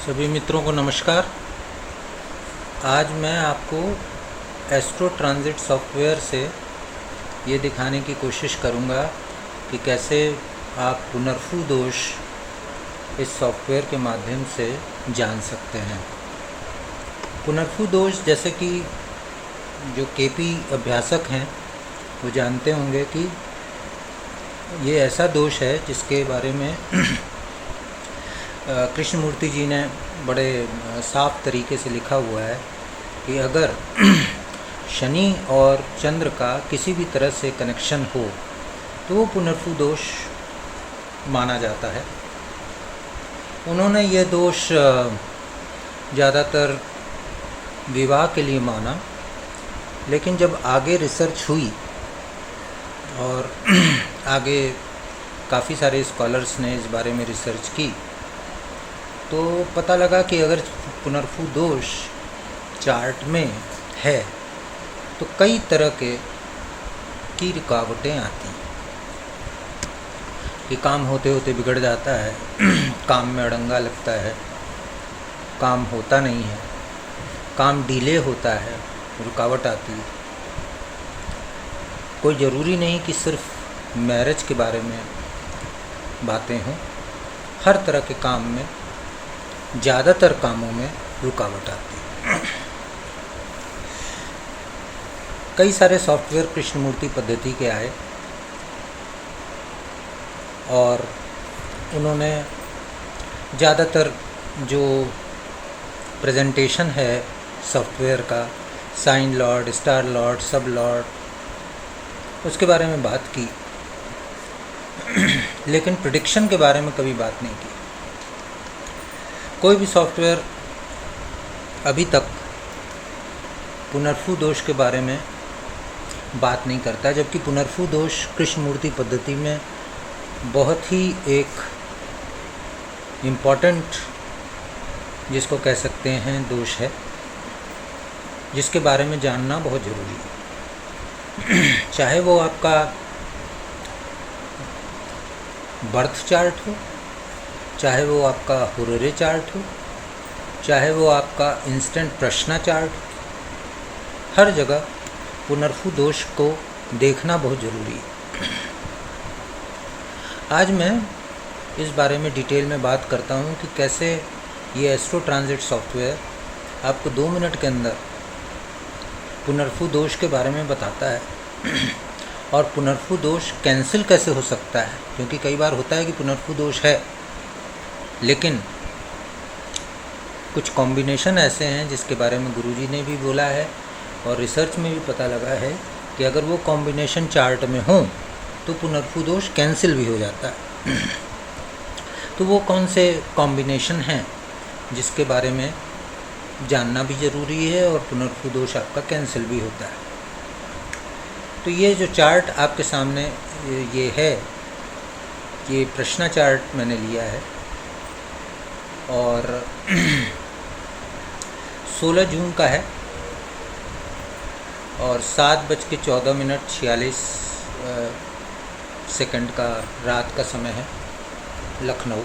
सभी मित्रों को नमस्कार। आज मैं आपको एस्ट्रो ट्रांजिट सॉफ्टवेयर से ये दिखाने की कोशिश करूँगा कि कैसे आप पुनर्फु दोष इस सॉफ्टवेयर के माध्यम से जान सकते हैं। पुनर्फु दोष जैसे कि जो केपी अभ्यासक हैं वो जानते होंगे कि ये ऐसा दोष है जिसके बारे में कृष्णमूर्ति जी ने बड़े साफ तरीके से लिखा हुआ है कि अगर शनि और चंद्र का किसी भी तरह से कनेक्शन हो तो वो पुनर्फु दोष माना जाता है। उन्होंने ये दोष ज़्यादातर विवाह के लिए माना, लेकिन जब आगे रिसर्च हुई और आगे काफ़ी सारे स्कॉलर्स ने इस बारे में रिसर्च की तो पता लगा कि अगर पुनर्फु दोष चार्ट में है तो कई तरह की रुकावटें आती हैं कि काम होते होते बिगड़ जाता है, काम में अड़ंगा लगता है, काम होता नहीं है, काम डिले होता है, रुकावट आती है। कोई ज़रूरी नहीं कि सिर्फ मैरिज के बारे में बातें हों, हर तरह के काम में, ज़्यादातर कामों में रुकावट आती है। कई सारे सॉफ्टवेयर कृष्णमूर्ति पद्धति के आए और उन्होंने ज़्यादातर जो प्रेजेंटेशन है सॉफ्टवेयर का, sign lord, star lord, sub lord, उसके बारे में बात की, लेकिन प्रेडिक्शन के बारे में कभी बात नहीं की। कोई भी सॉफ्टवेयर अभी तक पुनर्फु दोष के बारे में बात नहीं करता, जबकि पुनर्फु दोष कृष्णमूर्ति पद्धति में बहुत ही एक इम्पॉर्टेंट, जिसको कह सकते हैं, दोष है जिसके बारे में जानना बहुत ज़रूरी है। चाहे वो आपका बर्थ चार्ट हो, चाहे वो आपका हुररे चार्ट हो, चाहे वो आपका इंस्टेंट प्रश्न चार्ट हो, हर जगह पुनर्फु दोष को देखना बहुत ज़रूरी है। आज मैं इस बारे में डिटेल में बात करता हूँ कि कैसे ये एस्ट्रो ट्रांजिट सॉफ्टवेयर आपको 2 मिनट के अंदर पुनर्फु दोष के बारे में बताता है और पुनर्फु दोष कैंसिल कैसे हो सकता है, क्योंकि कई बार होता है कि पुनर्फु दोष है लेकिन कुछ कॉम्बिनेशन ऐसे हैं जिसके बारे में गुरुजी ने भी बोला है और रिसर्च में भी पता लगा है कि अगर वो कॉम्बिनेशन चार्ट में हो तो पुनर्फु दोष कैंसिल भी हो जाता है। तो वो कौन से कॉम्बिनेशन हैं जिसके बारे में जानना भी ज़रूरी है और पुनर्फु दोष आपका कैंसिल भी होता है। तो ये जो चार्ट आपके सामने ये है, ये प्रश्न चार्ट मैंने लिया है और 16 जून का है और 7:14:46 का रात का समय है, लखनऊ।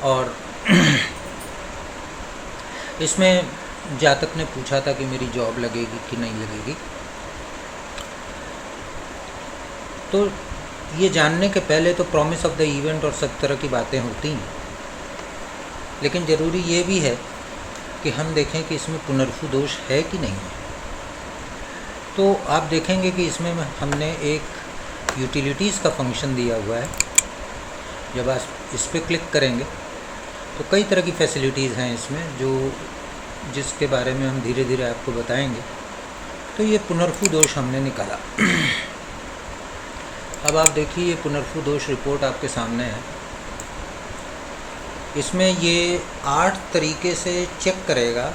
और इसमें जातक ने पूछा था कि मेरी जॉब लगेगी कि नहीं लगेगी। तो ये जानने के पहले तो प्रॉमिस ऑफ द इवेंट और सब तरह की बातें होती हैं, लेकिन ज़रूरी ये भी है कि हम देखें कि इसमें पुनर्फु दोष है कि नहीं है। तो आप देखेंगे कि इसमें हमने एक यूटिलिटीज़ का फंक्शन दिया हुआ है। जब आप इस पर क्लिक करेंगे तो कई तरह की फैसिलिटीज़ हैं इसमें, जो जिसके बारे में हम धीरे धीरे आपको बताएंगे। तो ये पुनर्फु दोष हमने निकाला। अब आप देखिए, ये पुनर्फु दोष रिपोर्ट आपके सामने है। इसमें ये 8 तरीके से चेक करेगा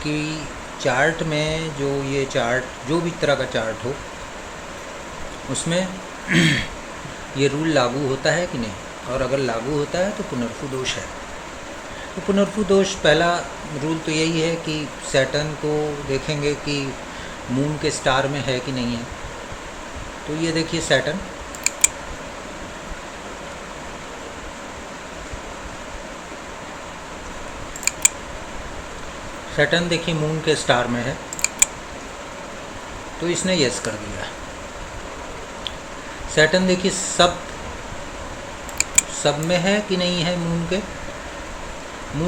कि चार्ट में ये चार्ट, जो भी तरह का चार्ट हो, उसमें ये रूल लागू होता है कि नहीं, और अगर लागू होता है तो पुनर्फु दोष है। तो पुनर्फु दोष, पहला रूल तो यही है कि सैटर्न को देखेंगे कि मून के स्टार में है कि नहीं है। तो ये देखिए सैटर्न, सैटर्न देखिए मून के स्टार में है, तो इसने यस कर दिया। सैटर्न देखिए सब में है कि नहीं है, मून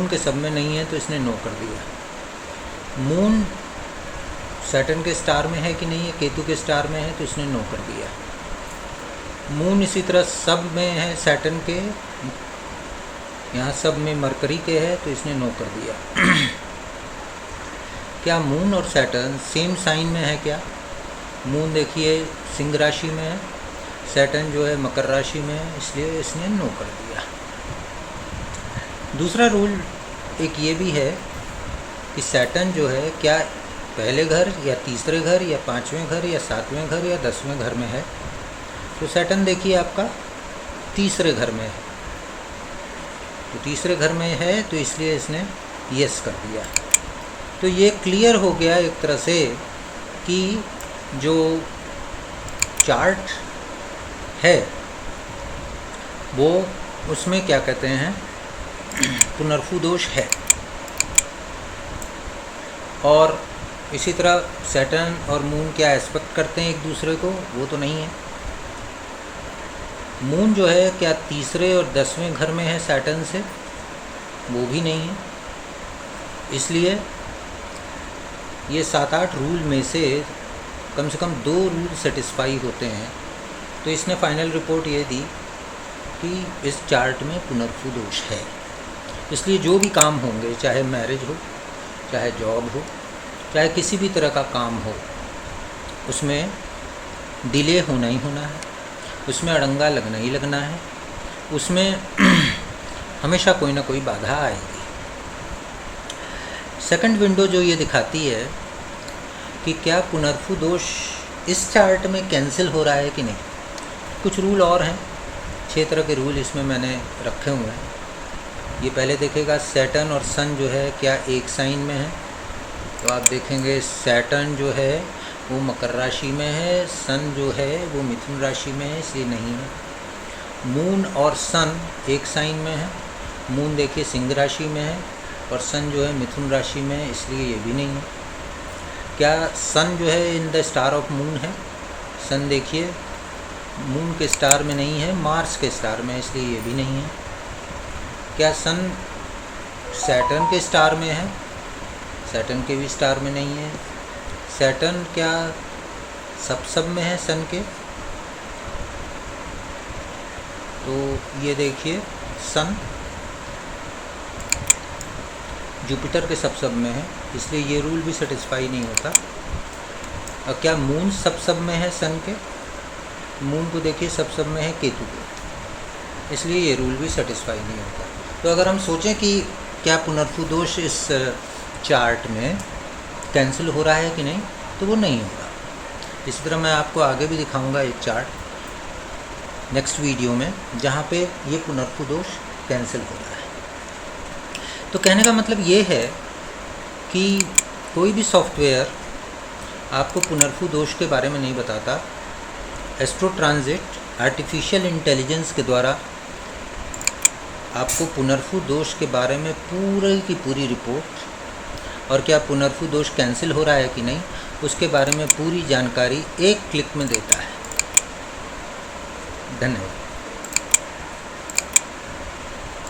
के सब में नहीं है, तो इसने नो कर दिया। मून सैटर्न के स्टार में है कि नहीं है, केतु के स्टार में है, तो इसने नो कर दिया। मून इसी तरह सब में है सैटर्न के, यहाँ सब में मरकरी के है, तो इसने नो कर दिया। क्या मून और सैटर्न सेम साइन में है क्या? मून देखिए सिंह राशि में है, सैटर्न जो है मकर राशि में है, इसलिए इसने नो कर दिया। दूसरा रूल एक ये भी है कि सैटर्न जो है क्या पहले घर या तीसरे घर या पाँचवें घर या सातवें घर या 10वें घर में है। तो सैटर्न देखिए आपका तीसरे घर में है, तो तीसरे घर में है, तो इसलिए इसने यस कर दिया। तो ये क्लियर हो गया एक तरह से कि जो चार्ट है वो उसमें क्या कहते हैं पुनर्फु दोष है। और इसी तरह सैटर्न और मून क्या एस्पेक्ट करते हैं एक दूसरे को, वो तो नहीं है। मून जो है क्या तीसरे और 10वें घर में है सैटर्न से, वो भी नहीं है। इसलिए ये 7-8 रूल में से कम 2 रूल सेटिस्फाई होते हैं। तो इसने फाइनल रिपोर्ट ये दी कि इस चार्ट में पुनर्फु दोष है। इसलिए जो भी काम होंगे, चाहे मैरिज हो, चाहे जॉब हो, चाहे किसी भी तरह का काम हो, उसमें डिले होना ही होना है, उसमें अड़ंगा लगना ही लगना है, उसमें हमेशा कोई ना कोई बाधा आएगी। सेकंड विंडो जो ये दिखाती है कि क्या पुनर्फु दोष इस चार्ट में कैंसिल हो रहा है कि नहीं। कुछ रूल और हैं, 6 तरह के रूल इसमें मैंने रखे हुए हैं। ये पहले देखेगा सैटर्न और सन जो है क्या एक साइन में है, तो आप देखेंगे सैटर्न जो है वो मकर राशि में है, सन जो है वो मिथुन राशि में है, इसलिए नहीं है। मून और सन एक साइन में है, मून देखिए सिंह राशि में है और सन जो है मिथुन राशि में है, इसलिए ये भी नहीं है। क्या सन जो है in the star of moon है, सन देखिए मून के स्टार में नहीं है, मार्स के स्टार में है, इसलिए ये भी नहीं है। क्या सन सैटर्न के स्टार में है, सैटर्न के भी स्टार में नहीं है। सैटर्न क्या सब में है सन के, तो ये देखिए सन जुपिटर के सब में है, इसलिए ये रूल भी सेटिस्फाई नहीं होता। और क्या मून सब में है सन के, मून को देखिए सब में है केतु को, इसलिए ये रूल भी सेटिस्फाई नहीं होता। तो अगर हम सोचें कि क्या पुनर्फु दोष इस चार्ट में कैंसिल हो रहा है कि नहीं, तो वो नहीं होगा। इसी तरह मैं आपको आगे भी दिखाऊंगा एक चार्ट नेक्स्ट वीडियो में जहाँ पे ये पुनर्फु दोष कैंसिल हो रहा है। तो कहने का मतलब ये है कि कोई भी सॉफ्टवेयर आपको पुनर्फु दोष के बारे में नहीं बताता। एस्ट्रो ट्रांजिट आर्टिफिशियल इंटेलिजेंस के द्वारा आपको पुनर्फु दोष के बारे में पूरी की पूरी रिपोर्ट और क्या पुनर्फु दोष कैंसिल हो रहा है कि नहीं उसके बारे में पूरी जानकारी एक क्लिक में देता है। धन्यवाद।